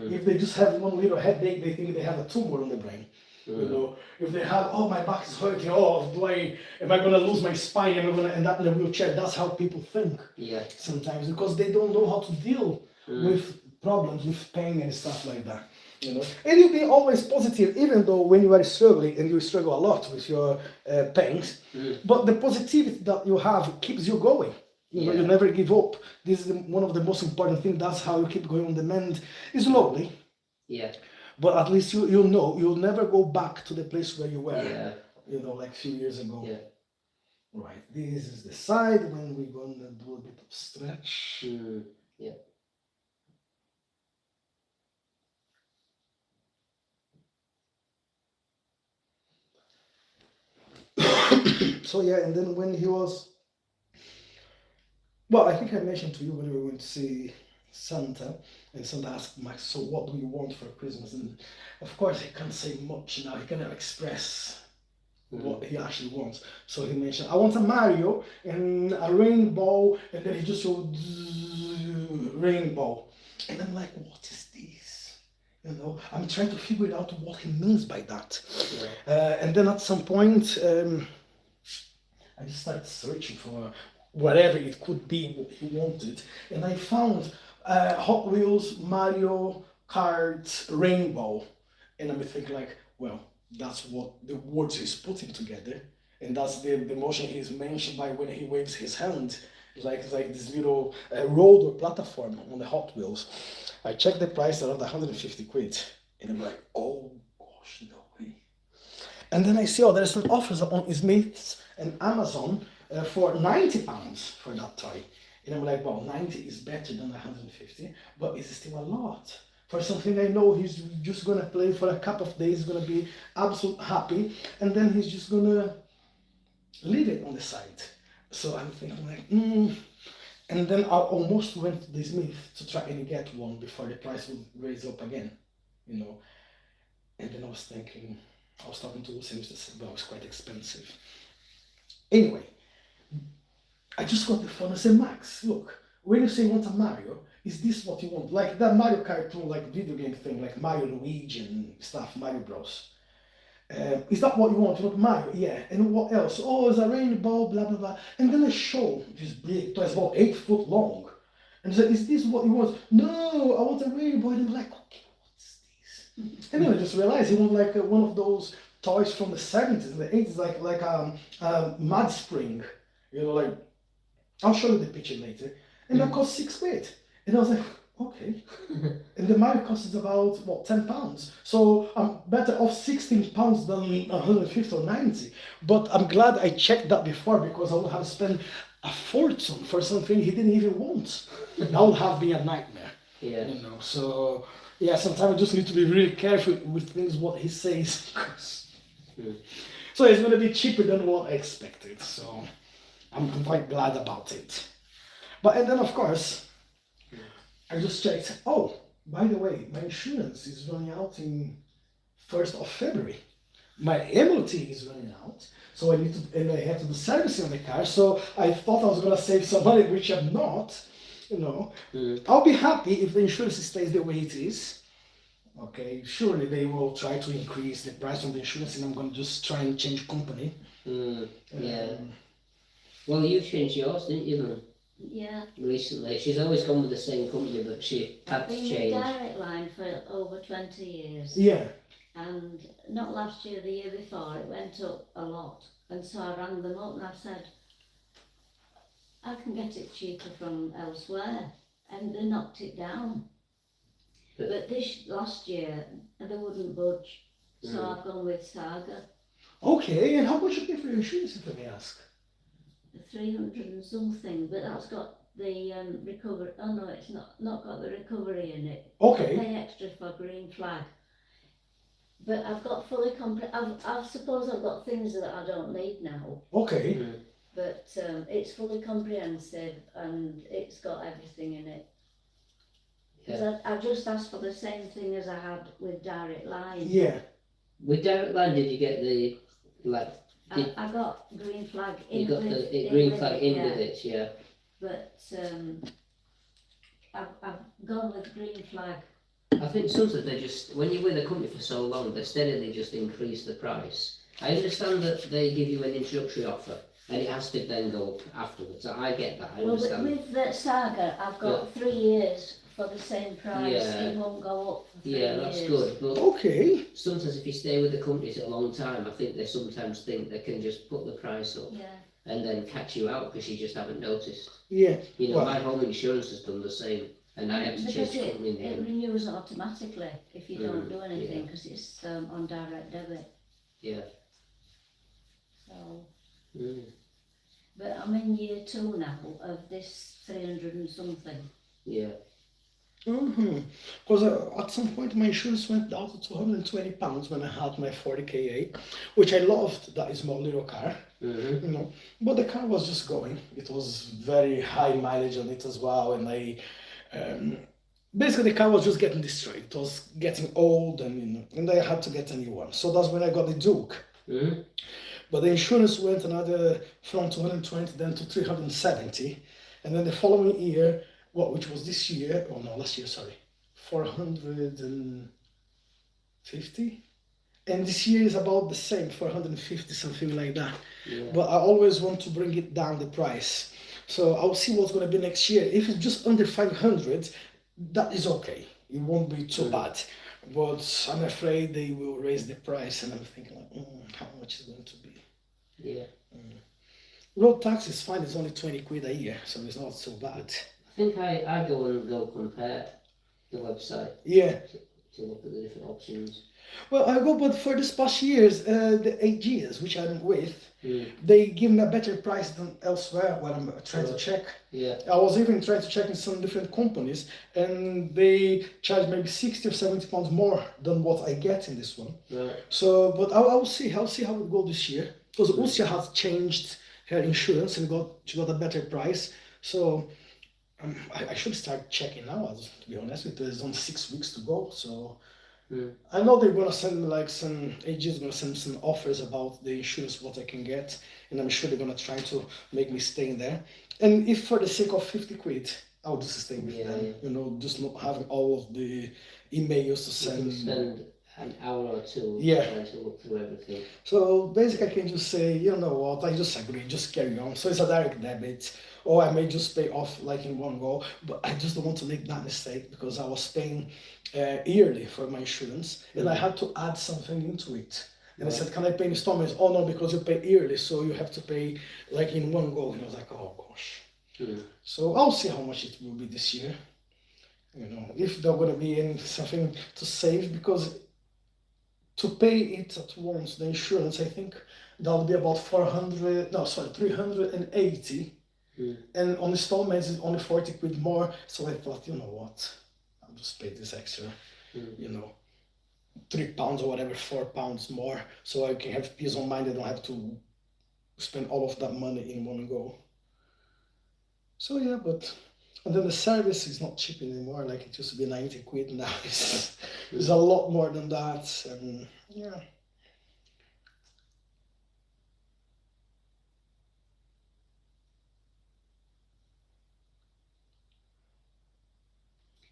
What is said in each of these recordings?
If they just have one little headache, they think they have a tumor on the brain. You know, if they have, oh, my back is hurting, oh, am I gonna lose my spine? Am I gonna end up in a wheelchair? That's how people think. Yeah. Sometimes because they don't know how to deal with problems, with pain and stuff like that. You know, and you be always positive, even though when you are struggling and you struggle a lot with your pains. But the positivity that you have keeps you going. You know, you never give up. This is one of the most important things. That's how you keep going on the mend. Slowly. Yeah. But at least you know you'll never go back to the place where you were. Yeah. You know, like a few years ago. Yeah. Right. This is the side when we're gonna do a bit of stretch. Yeah. So yeah, and then when he was, well, I think I mentioned to you when we went to see Santa, and Santa asked Max, so what do you want for Christmas? And of course he can't say much now, he cannot express what he actually wants. So he mentioned, I want a Mario and a rainbow, and then he just showed rainbow. And I'm like, what is this? You know, I'm trying to figure out what he means by that. And then at some point, I just started searching for whatever it could be what he wanted, and I found Hot Wheels Mario Kart Rainbow, and I'm thinking like, well, that's what the words he's putting together, and that's the motion he's mentioned by when he waves his hand, like this little road or platform on the Hot Wheels. I checked the price around 150 quid, and I'm like, oh gosh, no way. And then I see, oh, there's some offers on Smiths and Amazon for £90 for that toy. And I'm like, well, 90 is better than 150, but it's still a lot. For something I know he's just gonna play for a couple of days, gonna be absolutely happy, and then he's just gonna leave it on the side. So I'm thinking like, And then I almost went to the Smith to try and get one before the price would raise up again, you know. And then I was thinking, I was talking to Lucy, and she said, well, it's quite expensive. Anyway, I just got the phone and said, Max, look, when you say you want a Mario, is this what you want? Like that Mario cartoon, like video game thing, like Mario Luigi and stuff, Mario Bros. Is that what you want? You want Mario? Yeah. And what else? Oh, it's a rainbow, blah, blah, blah. And then I show this big toy, it's about 8 foot long. And I said, is this what you want? No, I want a rainbow. And I'm like, okay, what's this? And then I just realized he wanted like one of those toys from the 70s and the 80s, like Mud Spring. You know, like, I'll show you the picture later. And that cost £6. And I was like, okay. And the Mario costs about, what, £10. So I'm better off £16 than 150 or 90. But I'm glad I checked that before, because I would have spent a fortune for something he didn't even want. That would have been a nightmare. Yeah. You know, so yeah, sometimes I just need to be really careful with things what he says. So it's gonna be cheaper than what I expected. So I'm quite glad about it. But and then of course I just checked, oh, by the way, my insurance is running out in 1st of February. My MOT is running out, so I need to, and I have to do servicing on the car, so I thought I was gonna save some money, which I'm not, you know. I'll be happy if the insurance stays the way it is. Okay, surely they will try to increase the price of the insurance, and I'm gonna just try and change company. Yeah. Well, you changed yours, didn't you, Mum? Yeah. Recently. She's always gone with the same company, but she had to Been with change. Direct Line for over 20 years. Yeah. And not last year, the year before, it went up a lot. And so I rang them up and I said, I can get it cheaper from elsewhere. And they knocked it down. But this last year, they wouldn't budge. So I've gone with Saga. Okay, and how much you pay for your insurance, if I may ask? 300 and something, but that's got the recovery. Oh no, it's not got the recovery in it. Okay. I pay extra for Green Flag. But I've got fully I suppose I've got things that I don't need now. Okay. But it's fully comprehensive and it's got everything in it. Because I just asked for the same thing as I had with Direct Line. Yeah. With Direct Line, did you get the, like... I got Green Flag in. You got the Green Flag in with it, yeah. But I've gone with Green Flag I think sometimes they just, when you're with a company for so long, they steadily just increase the price. I understand that they give you an introductory offer, and it has to then go up afterwards. I get that, I Well, understand. with the Saga, I've got 3 years for the same price. Yeah. It won't go up for 3 Yeah, years. that's good, but Okay. sometimes if you stay with the companies a long time, I think they sometimes think they can just put the price up Yeah. and then catch you out because you just haven't noticed. Yeah. You know, Well- my home insurance has done the same, and I had to Because change company in the it end. renews automatically if you don't do anything, yeah. because it's on direct debit. Yeah. So, Mm. but I'm in year 2 now of this 300 and something. Yeah. Because at some point my insurance went down to £220 when I had my 40 KA, which I loved, that small little car, Mm-hmm. you know. But the car was just going. It was very high mileage on it as well, and basically the car was just getting destroyed. It was getting old, and and I had to get a new one. So that's when I got the Duke. Mm-hmm. But the insurance went another from 220 then to 370, and then the following year, which was this year, oh no, last year, sorry, 450, and this year is about the same, 450, something like that. Yeah. But I always want to bring it down the price, so I'll see what's going to be next year. If it's just under 500, that is okay. It won't be too bad. But I'm afraid they will raise the price, and I'm thinking like, how much is it going to be? Yeah. Road tax is fine, it's only 20 quid a year, so it's not so bad. I think I go compare the website Yeah, to look at the different options. well, I go, but for this past years, the 8 years which I'm with, Mm. they give me a better price than elsewhere when I'm trying to check. Yeah. I was even trying to check in some different companies, and they charge maybe 60 or 70 pounds more than what I get in this one. Right. So, but I'll see how it goes this year, because Usia has changed her insurance and she got a better price. So I should start checking now. To be honest, there's only 6 weeks to go. So I know they're gonna send me like some agents gonna send some offers about the insurance what I can get, and I'm sure they're gonna try to make me stay in there. And if for the sake of 50 quid, I'll just stay with them. Yeah. You know, just not having all of the emails to You can send. spend an hour or two Yeah. trying to look through everything. So basically, I can just say, you know what, I just agree, just carry on. So it's a direct debit, or I may just pay off like in one go, but I just don't want to make that mistake because I was paying yearly for my insurance, and I had to add something into it. And I said, can I pay installments? Oh no, because you pay yearly, so you have to pay like in one go. And I was like, oh gosh. So I'll see how much it will be this year. You know, if they're gonna be in something to save, because to pay it at once, the insurance, I think that'll be about 380. And on installments, it's only 40 quid more. So I thought, you know what, I'll just pay this extra, you know, £3 or whatever, £4 more, so I can have peace of mind. I don't have to spend all of that money in one go. So yeah, and then the service is not cheap anymore, like it used to be 90 quid, now it's a lot more than that, and yeah.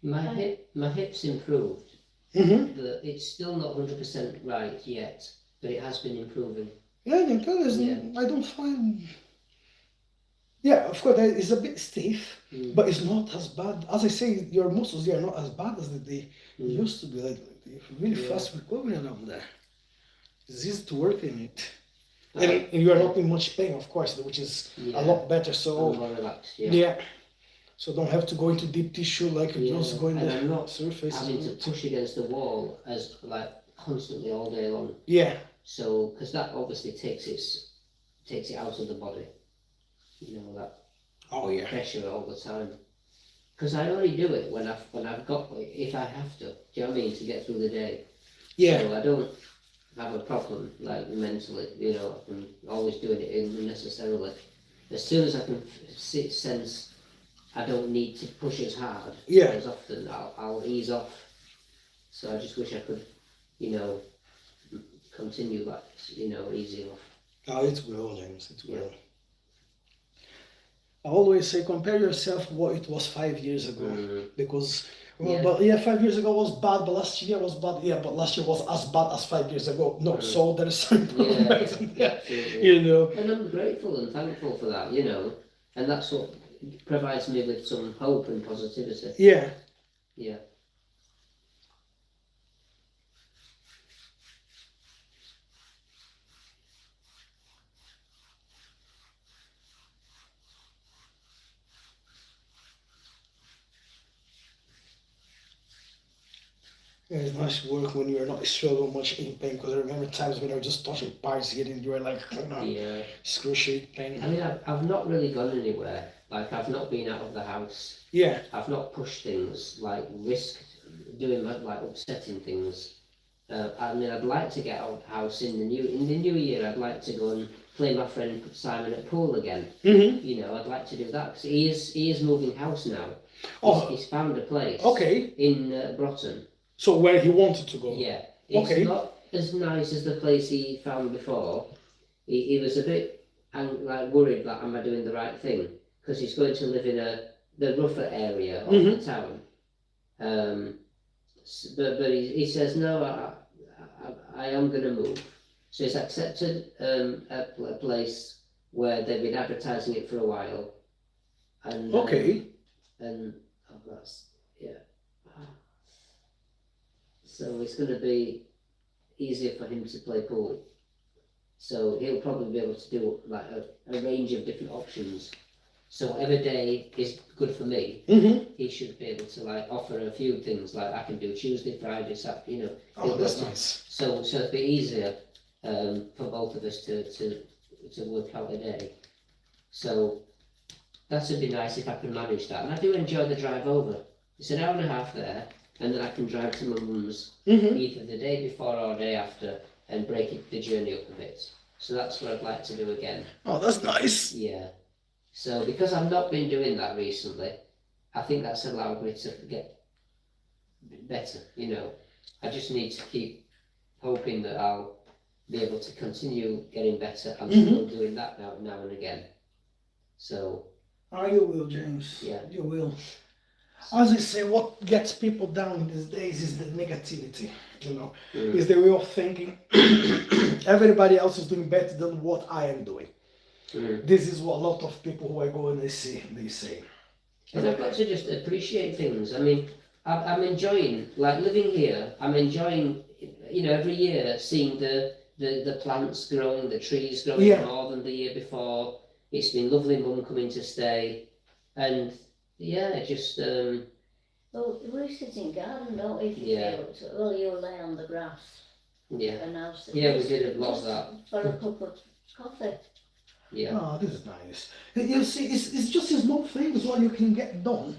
My hip's improved. Mm-hmm. It's still not 100% right yet, but it has been improving. Yeah, I don't find. Yeah, of course, it's a bit stiff, but it's not as bad. As I say, your muscles are not as bad as they used to be. Like really fast recovery around there. It's easy to work in it, and you are not in much pain, of course, which is a lot better. So I'm more relaxed. yeah. So don't have to go into deep tissue like you just go in and the I'm not surface. having to push against the wall as like constantly all day long. Yeah. So, because that obviously takes it out of the body. You know, that pressure all the time. Because I only do it when I've got, if I have to. Do you know what I mean? To get through the day. Yeah. So I don't have a problem like mentally. You know, I'm always doing it unnecessarily. As soon as I can sense I don't need to push as hard as often, I'll ease off. So I just wish I could, you know, continue that, you know, easy off. Oh, it will, James, it will. I always say compare yourself what it was 5 years ago, because Well, Yeah. but yeah, 5 years ago was bad, but last year was bad. Yeah, but last year was as bad as 5 years ago. No, Mm. so there is some Yeah, improvement. yeah, absolutely. You know. And I'm grateful and thankful for that, you know, and that's what provides me with some hope and positivity. Yeah. Yeah. Yeah, it's nice work when you're not so much in pain. Because I remember times when I was just touching parts here and you were like, Yeah. excruciating pain. I mean, I've not really gone anywhere. Like, I've not been out of the house. Yeah. I've not pushed things, like, risked doing, like, upsetting things. I mean, I'd like to get out of the house in the new year. I'd like to go and play my friend Simon at pool again. Mm-hmm. You know, I'd like to do that because he is moving house now. Oh. He's found a place. Okay. In Broughton. So where he wanted to go. Yeah. It's Okay. not as nice as the place he found before. He was a bit like worried that am I doing the right thing, because he's going to live in the rougher area of the town. But he says no, I am going to move. So he's accepted a place where they've been advertising it for a while. And Okay. And that's yeah. So it's going to be easier for him to play pool. So he'll probably be able to do like a range of different options. So whatever day is good for me, he should be able to like offer a few things. Like I can do Tuesday, Friday, Saturday. You know. Oh, that's nice. So it'll be easier for both of us to work out a day. So that would be nice if I can manage that. And I do enjoy the drive over. It's an hour and a half there. And then I can drive to my mum's either the day before or day after and break the journey up a bit. So that's what I'd like to do again. Oh, that's nice. Yeah. So because I've not been doing that recently, I think that's allowed me to get better, you know. I just need to keep hoping that I'll be able to continue getting better. I'm still doing that now and again. So. Oh, you will, James. Yeah. You will. As I say, what gets people down these days is the negativity, you know, is the way of thinking everybody else is doing better than what I am doing. This is what a lot of people who I go and they say. And I've got to just appreciate things. I mean, I'm enjoying, like living here, I'm enjoying, you know, every year seeing the plants growing, the trees growing more than the year before. It's been lovely, Mum coming to stay. And yeah, just Well, we sit in garden, don't we? Yeah. Well, you lay on the grass. yeah, And I'll sit yeah, we just- did a lot of just that. For a cup of coffee. Yeah, Oh, this is nice. You see, it's just a small things what you can get done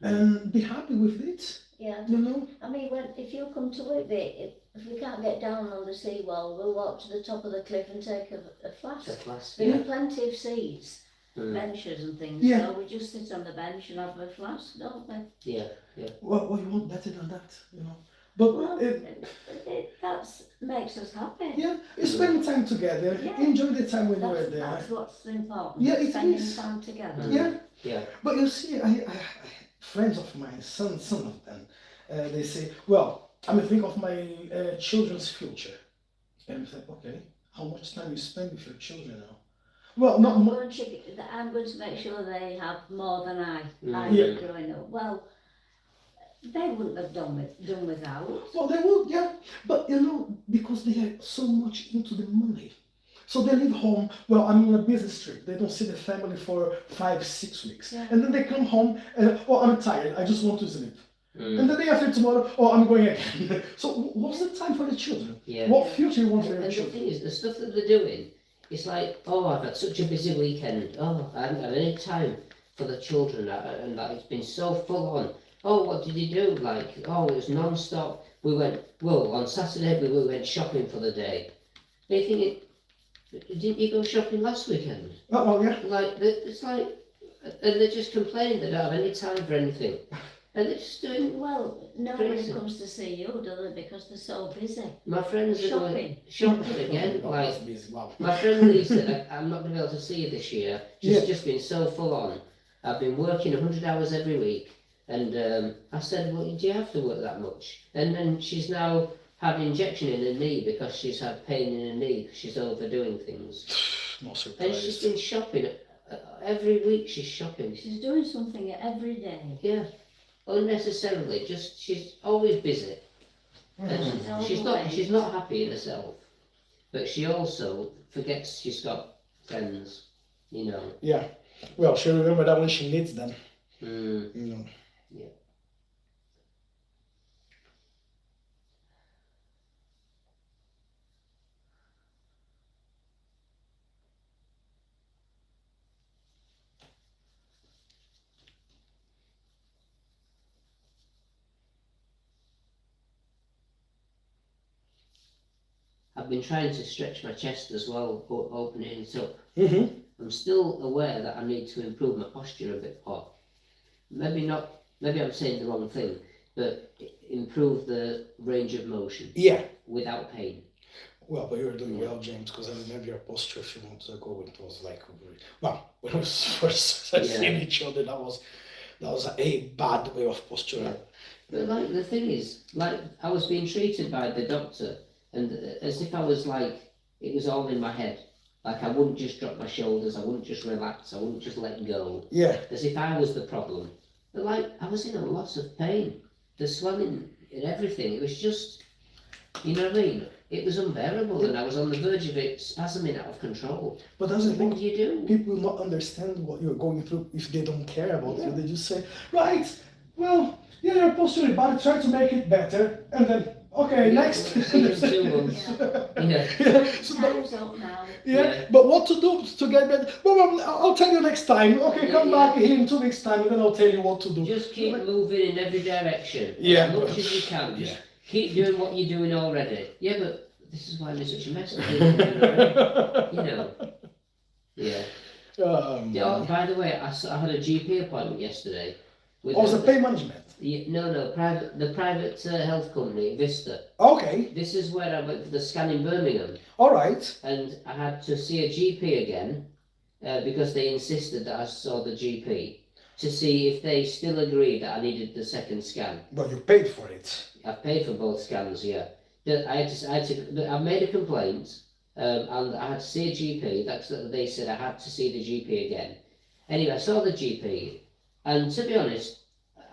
and be happy with it, Yeah. you know? I mean, if you come to Whitby, if we can't get down on the seawall, we'll walk to the top of the cliff and take a flask. the class. There Yeah. are plenty of seats, Mm. benches and things, Yeah. so we just sit on the bench and have a flask, don't we? Yeah, What you want better than that, you know? But Well, that makes us happy. yeah, spend time together, Yeah. enjoy the time when you're there. That's what's important. Yeah, it spending is. time together. Yeah, yeah, but you see, I friends of mine, some of them, they say, well, I mean, think of my children's future. And I think, okay, how much time you spend with your children now? Well, not I'm much. going to make sure they have more than I Mm. did growing up. Well, they wouldn't have done without. Well, they would, yeah, but you know, because they are so much into the money. So they leave home, well, I'm on a business trip. They don't see the family for 5-6 weeks. Yeah. And then they come home and, oh, I'm tired, I just want to sleep. Mm. And the day after tomorrow, oh, I'm going again. So what's the time for the children? yeah. What future you want for And your the children? thing is, the stuff that they're doing, it's like, oh, I've had such a busy weekend. Oh, I haven't had any time for the children, and that it's been so full on. Oh, what did you do? Like, oh, it was non-stop. We went, well, on Saturday we went shopping for the day. And you thinking, didn't you go shopping last weekend? Oh, well, yeah. Like, it's like, and they're just complaining they don't have any time for anything. And they're just doing, Well, nobody Crazy. comes to see you, do they? Because they're so busy. my friends are going shopping again. Oh, Like, that's busy. Wow. my friend Lee said, I'm not going to be able to see you this year. She's Yeah. just been so full on. I've been working 100 hours every week, And I said, well, do you have to work that much? And then she's now had an injection in her knee because she's had pain in her knee because she's overdoing things. No And she's surprise. been shopping. Every week she's shopping. She's doing something every day. Yeah, unnecessarily. Just she's always busy. And she's not happy in herself. But she also forgets she's got friends, you know. Yeah. Well, she'll remember that when she needs them. Mm. You know. Yeah. I've been trying to stretch my chest as well, opening it up. Mm-hmm. I'm still aware that I need to improve my posture a bit more. Maybe not, maybe I'm saying the wrong thing, but improve the range of motion Yeah. without pain. Well, but you're doing well, James, because I remember your posture a few months ago. It was like, well, when we first seen each other, that was a bad way of posture. Yeah. But like the thing is, like I was being treated by the doctor, and as if I was like, it was all in my head. Like I wouldn't just drop my shoulders, I wouldn't just relax, I wouldn't just let go. Yeah. As if I was the problem. But like I was in a lot of pain, the swelling and everything. It was just, you know what I mean? It was unbearable, and I was on the verge of it spasming out of control. But doesn't What think do you do? people will not understand what you're going through if they don't care about you. They just say, right, well, yeah, your posture is bad, try to make it better, and then, okay, next. See you in 2 months. Yeah. Yeah. So, Time's up now. yeah, but what to do to get better? Well, I'll tell you next time. Okay, come back here in 2 weeks' time, and then I'll tell you what to do. Just keep moving in every direction. Yeah. As much as you can. Just Yeah. keep doing what you're doing already. Yeah, but this is why I'm in such a mess. You know. Yeah. Oh, by the way, I had a GP appointment yesterday. With Oh, it's a pain management. No, the private health company, Vista. Okay, This is where I went for the scan in Birmingham, all right. and I had to see a GP again because they insisted that I saw the GP to see if they still agreed that I needed the second scan. But you paid for it. I've paid for both scans, yeah. I made a complaint, and I had to see a GP. They said I had to see the GP again. Anyway, I saw the GP, and to be honest,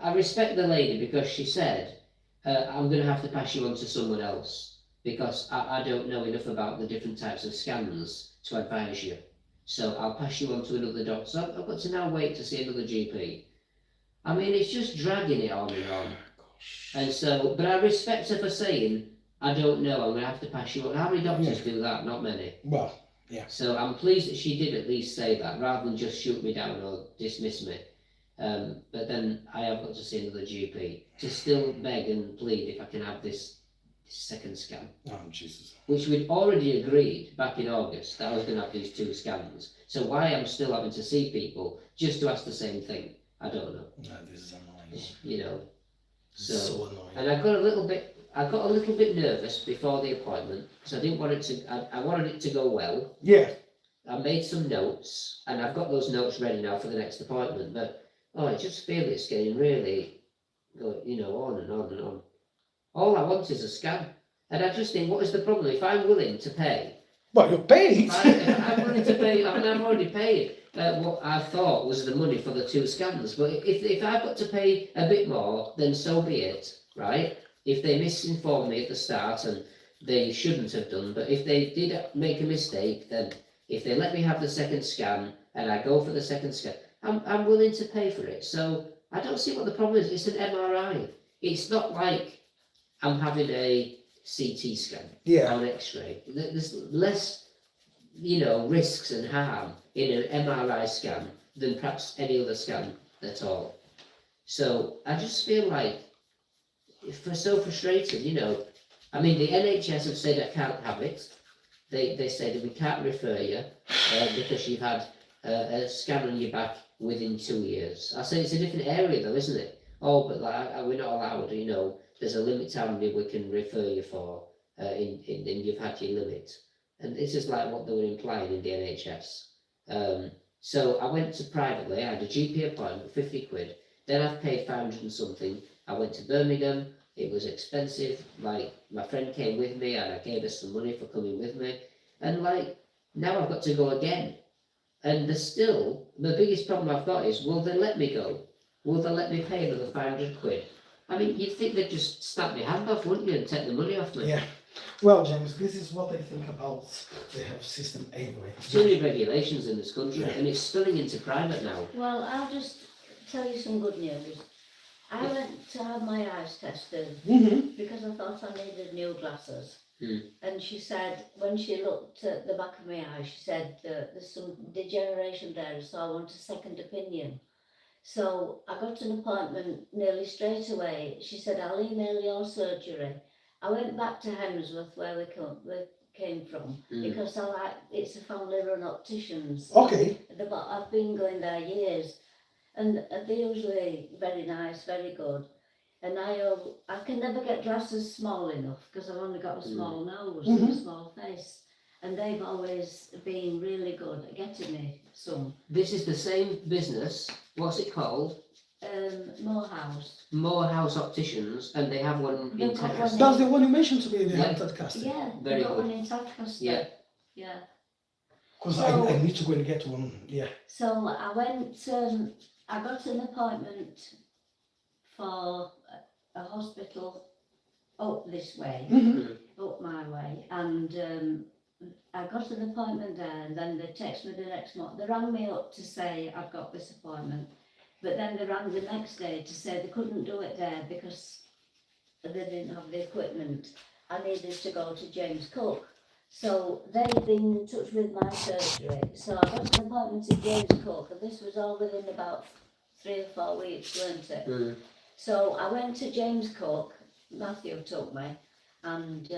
I respect the lady because she said, I'm going to have to pass you on to someone else because I don't know enough about the different types of scans to advise you. So I'll pass you on to another doctor. So I've got to now wait to see another GP. I mean, it's just dragging it on and on. And so, but I respect her for saying, I don't know, I'm going to have to pass you on. How many doctors do that? Not many. Well, yeah. So I'm pleased that she did at least say that, rather than just shoot me down or dismiss me. But then I have got to see another GP to still beg and plead if I can have this second scan. Oh, Jesus. Which we'd already agreed back in August that I was going to have these 2 scans. So why I'm still having to see people just to ask the same thing, I don't know. No, this is annoying. You know. So annoying. And I got a little bit nervous before the appointment because I didn't want it to. I wanted it to go well. Yeah. I made some notes, and I've got those notes ready now for the next appointment. But I just feel it's getting really, on and on and on. All I want is a scan, and I just think, what is the problem? If I'm willing to pay, Well, you paid. if I'm willing to pay. I mean, I've already paid what I thought was the money for the 2 scans. But if I've got to pay a bit more, then so be it, right? If they misinformed me at the start, and they shouldn't have done, but if they did make a mistake, then if they let me have the second scan and I go for the second scan, I'm willing to pay for it. So I don't see what the problem is. It's an MRI. It's not like I'm having a CT scan Yeah. or an X-ray. There's less, risks and harm in an MRI scan than perhaps any other scan at all. So I just feel like it's so frustrated, I mean, the NHS have said I can't have it. They say that we can't refer you because you've had a scan on your back within 2 years. I say it's a different area though, isn't it? Oh, but we're not allowed, there's a limit to how many we can refer you for, and you've had your limit. And this is like what they were implying in the NHS. So I went to privately, I had a GP appointment, 50 quid. Then I've paid 500 and something. I went to Birmingham. It was expensive. Like my friend came with me, and I gave her some money for coming with me. And like now I've got to go again. And there's still the biggest problem I've got is, will they let me go? Will they let me pay another 500 quid? I mean, you'd think they'd just snap my hand off, wouldn't you, and take the money off me? Yeah. Well, James, this is what I think about the health system anyway. Too many regulations in this country, and it's spilling into private now. Well, I'll just tell you some good news. I went to have my eyes tested Mm-hmm. because I thought I needed new glasses. Hmm. And she said, when she looked at the back of my eye, she said, there's some degeneration there, so I want a second opinion. So I got an appointment nearly straight away. She said, I'll email your surgery. I went back to Hemsworth, where we came from, Mm. because it's a family-run opticians. Okay. I've been going there years, and they're usually very nice, very good. And I can never get glasses small enough because I've only got a small nose and a small face. And they've always been really good at getting me some. This is the same business. What's it called? Morehouse. Morehouse Opticians, and they have one in They've got Tadcaster. That's the one you mentioned to me in the Yeah. Tadcaster. Yeah, Very they've got good. one in Tadcaster. Yeah. Yeah. Because So- I need to go and get one. Yeah. So I went, I got an appointment for a hospital up this way, Mm-hmm. up my way, and I got an appointment there, and then they texted me the next month. They rang me up to say I've got this appointment, but then they rang the next day to say they couldn't do it there because they didn't have the equipment. I needed to go to James Cook. So they've been in touch with my surgery. So I got an appointment at James Cook, and this was all within about 3 or 4 weeks, weren't it? Mm. So I went to James Cook, Matthew took me, and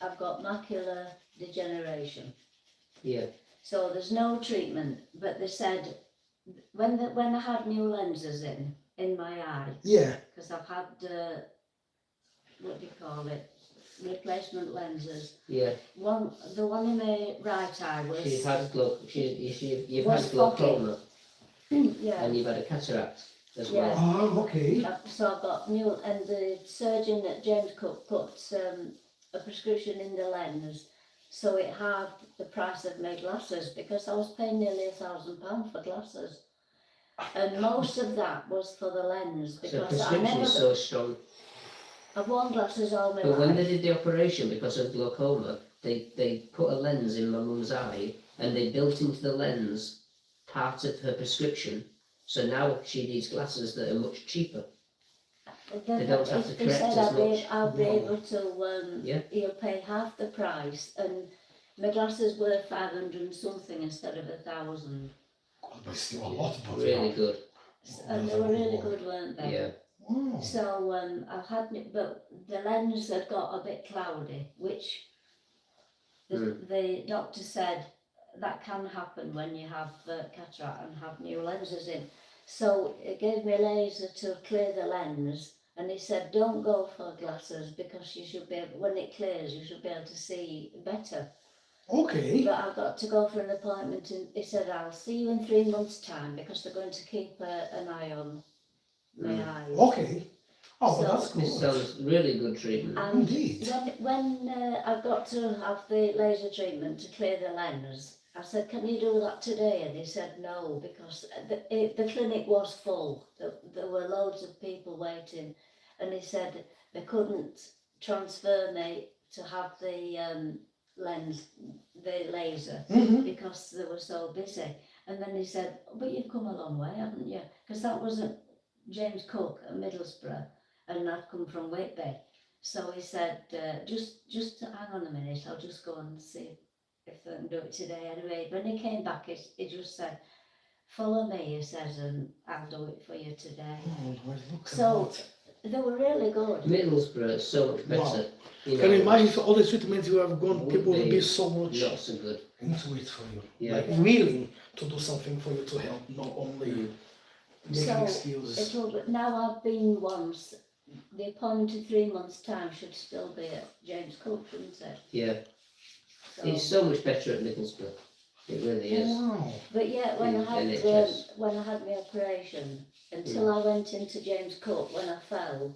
I've got macular degeneration. Yeah. So there's no treatment, but they said when I had new lenses in my eyes, Yeah. because I've had what do you call it, replacement lenses. Yeah. The one in my right eye was You've had you've Was had glaucoma, yeah. and you've had a cataract as Yeah. well. Ah, okay. So I've got new, and the surgeon at James Cook put a prescription in the lens, so it halved the price of my glasses because I was paying nearly £1,000 for glasses, and most of that was for the lens So because I prescription never. is so strong. I've worn glasses all my But when they life. did the operation because of glaucoma, they put a lens in my mum's eye, and they built into the lens part of her prescription. So now she needs glasses that are much cheaper. They don't have to They correct said as I'll much. be Wow. able to. Yeah. You'll pay half the price, and my glasses were 500 and something instead of 1,000. God, but still a lot of Really good. And they were really good, weren't they? Yeah. Wow. So I've had it, but the lens had got a bit cloudy, which the doctor said that can happen when you have cataract and have new lenses in. So it gave me a laser to clear the lens, and he said don't go for glasses because you should be able, when it clears you should be able to see better. Okay. But I've got to go for an appointment, and he said I'll see you in 3 months' time because they're going to keep an eye on my eyes. Okay. Oh, but So- that's This good. sounds really good treatment. And Indeed. when I've got to have the laser treatment to clear the lens, I said, can you do that today? And he said no, because the clinic was full. There were loads of people waiting. And he said they couldn't transfer me to have the lens, the laser, Mm-hmm. because they were so busy. And then he said, but you've come a long way, haven't you? Because that wasn't James Cook at Middlesbrough, and I'd come from Whitby. So he said, just hang on a minute, I'll just go and see if I can do it today anyway. When he came back, he just said, follow me, he says, and I'll do it for you today. Oh, well, look So- at that. They were really good. Middlesbrough is so much better. Wow. You Can you know, imagine if all the treatments you have gone, Would people will be be so much not so good. into it for you. Yeah. Like willing to do something for you to help, not only making So, excuses. Now I've been once, the appointment in 3 months' time should still be at James Cook, shouldn't it? Yeah. So, It's so much better at Middlesbrough. It really is. Wow. but yeah, when in I had NHS. when I had my operation, until I went into James Cook when I fell.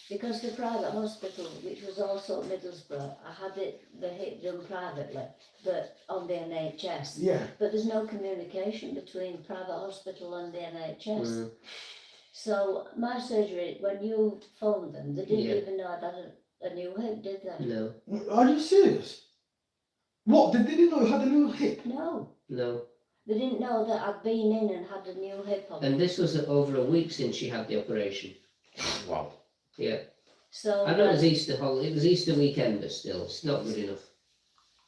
Because the private hospital, which was also at Middlesbrough, I had the hip done privately, but on the NHS. Yeah. But there's no communication between private hospital and the NHS. Mm. So my surgery, when you phoned them, they didn't Yeah. even know I'd had a new hip, did they? No, Are you serious? What? They didn't know you had a new hip? No. no. They didn't know that I'd been in and had a new hip on. And this was over a week since she had the operation. Wow. Yeah. So I know it was Easter holiday, it was Easter weekend, but still, it's not good enough.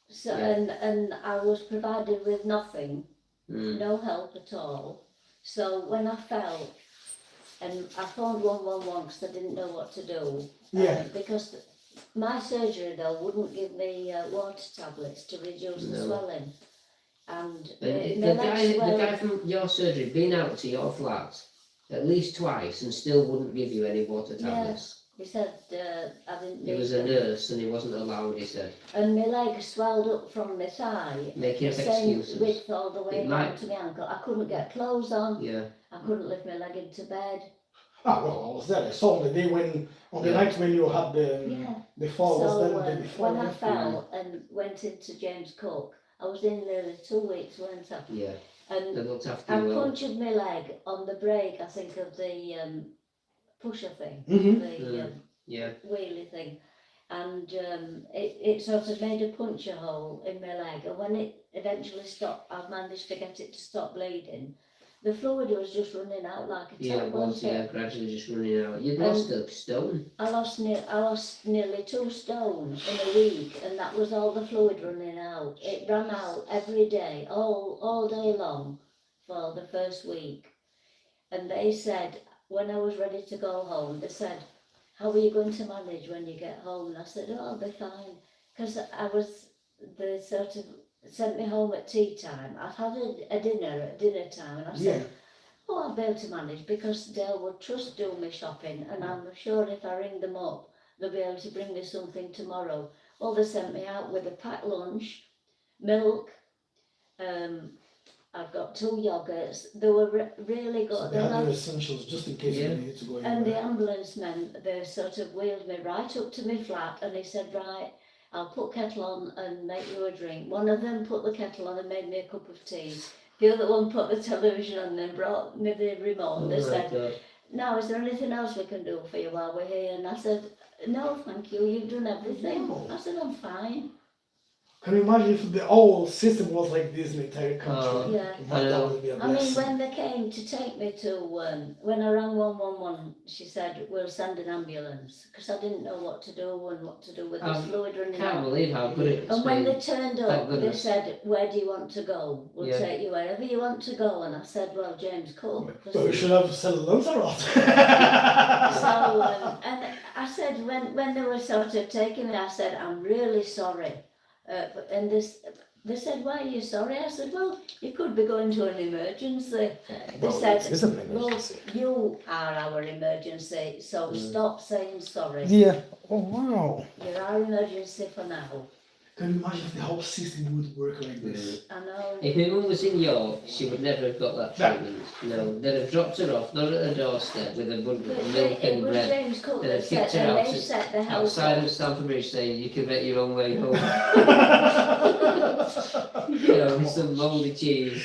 so Yeah. and I was provided with nothing, Mm. no help at all. So when I fell, and I phoned 111 because I didn't know what to do. Yeah. Because my surgery though wouldn't give me water tablets to reduce the No. swelling. And And my the legs guy were, from your surgery been out to your flat at least twice and still wouldn't give you any water tablets. he said I didn't He need was a them. nurse and he wasn't allowed, he said. And my leg swelled up from my thigh, Making up same excuses. width all the way It down might- to my ankle. I couldn't get clothes on, Yeah. I couldn't lift my leg into bed. Ah, well, I was there. I saw the day when, on the Yeah. night when you had Yeah. the fall, was So then the day before. when I yeah? fell and went into James Cook, I was in nearly 2 weeks, weren't I? Yeah. And They looked after I you well. punctured my leg on the brake, I think, of the pusher thing, Mhm. the Yeah. wheelie thing. And it sort of made a puncture hole in my leg. And when it eventually stopped, I managed to get it to stop bleeding. The fluid was just running out like a Yeah, tap, it was, wasn't yeah, it? gradually just running out. You'd lost a stone. I lost nearly 2 stone in a week, and that was all the fluid running out. It ran out every day, all day long, for the first week. And they said, when I was ready to go home, they said, "How are you going to manage when you get home?" And I said, "Oh, I'll be fine," because they sort of sent me home at tea time. I'd had a dinner at dinner time, and I said, Yeah. "Oh, I'll be able to manage because Dale would trust do me shopping, and I'm sure if I ring them up, they'll be able to bring me something tomorrow." Well, they sent me out with a packed lunch, milk, I've got 2 yogurts. They were really So good. they had And your essentials just in case Yeah. you needed to go the anywhere. ambulance man, they sort of wheeled me right up to my flat, and he said, "Right, I'll put kettle on and make you a drink." One of them put the kettle on and made me a cup of tea. The other one put the television on and brought me the remote. And they said, God. "Now, is there anything else we can do for you while we're here?" And I said, "No, thank you, you've done everything." No. I said, "I'm fine." Can you imagine if the whole system was like this in the entire country? Oh, Yeah. Man, I that know. would be a I mean, blessing. when they came to take me to, when I rang 111, she said, "We'll send an ambulance," because I didn't know what to do and what to do with this fluid running Can't out. believe how good it's And when been. they turned Thank up, they goodness. said, "Where do you want to go? We'll Yeah. take you wherever you want to go." And I said, "Well, James Cook." But we should have said Lanzarote. So, and I said, when they were sort of taking me, I said, "I'm really sorry." And they said, "Why are you sorry?" I said, "Well, you could be going to an emergency." They Well, said, it is an "Well, emergency. you are our emergency, so stop saying sorry. Yeah. Oh, wow. You're our emergency for now." Can you imagine if the whole system would work like this? I know. If my mum was in York, she would never have got that treatment. No, they'd have dropped her off, not at her doorstep with a bundle But of milk it and was bread. James Cook They'd that have kicked said, her and out they set the house outside up. of Stamford Bridge saying, "You can make your own way home." You know, with some mouldy cheese.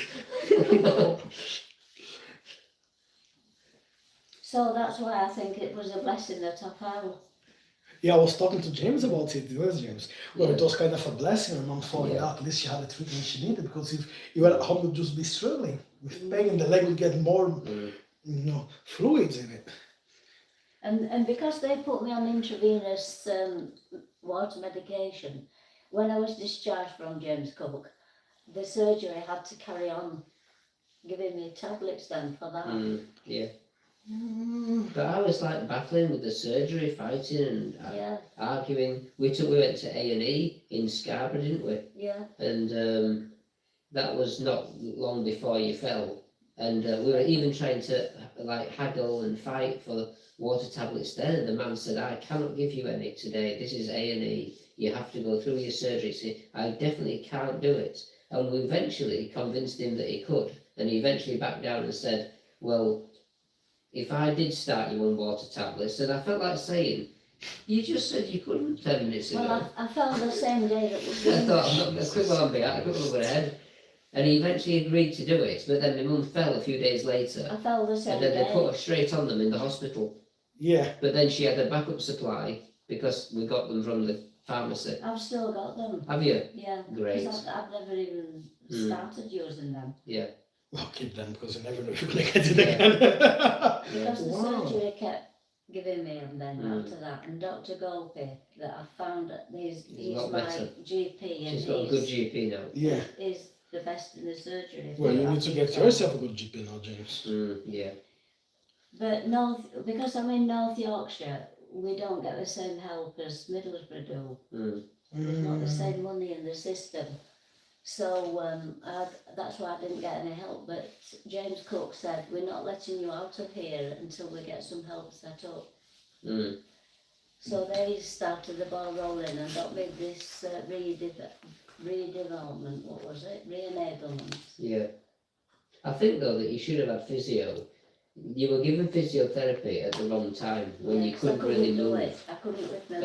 So that's why I think it was a blessing that I found. Yeah, I was talking to James about it, didn't I, James? Well, Yeah. it was kind of a blessing, her mom falling Yeah. out. At least she had the treatment she needed, because if you were at home, you'd just be struggling with pain, and the leg would get more, fluids in it. And because they put me on intravenous water medication, when I was discharged from James Cook, the surgery had to carry on giving me tablets then for that. Yeah. But I was like battling with the surgery, fighting and Yeah, arguing. We went to A&E in Scarborough, didn't we? yeah. And that was not long before you fell. And we were even trying to like haggle and fight for water tablets then. And the man said, "I cannot give you any today. This is A&E. You have to go through your surgery." So I definitely can't do it. And we eventually convinced him that he could. And he eventually backed down and said, "Well, if I did start you on water tablets, and I felt like saying, you just said you couldn't 10 minutes ago. Well, I fell the same day that was I thought, I'm not going to quit while I'm behind, I couldn't go ahead. And he eventually agreed to do it, but then my mum fell a few days later. I fell the same And then day. they put her straight on them in the hospital. Yeah. But then she had a backup supply because we got them from the pharmacy. I've still got them. Have you? Yeah. Great. Because I've never even started using them. Yeah. Well, keep them because you never know if you're going to get it Yeah. again. Yeah. Because the Wow. surgery kept giving me them then after that. And Dr. Golpe, that I found that he's a lot my better. GP and She's got a good GP now. Yeah. is the best in the surgery. Well, you need to get yourself a good GP now, James. Yeah. But because I'm in North Yorkshire, we don't get the same help as Middlesbrough do. There's not the same money in the system. So that's why I didn't get any help. But James Cook said, we're not letting you out of here until we get some help set up. So they started the ball rolling and got me this redevelopment, what was it? Re-enablement. Yeah. I think though that you should have had physio. You were given physiotherapy at the wrong time when you Yeah, 'cause I couldn't really do move. it. I couldn't lift my And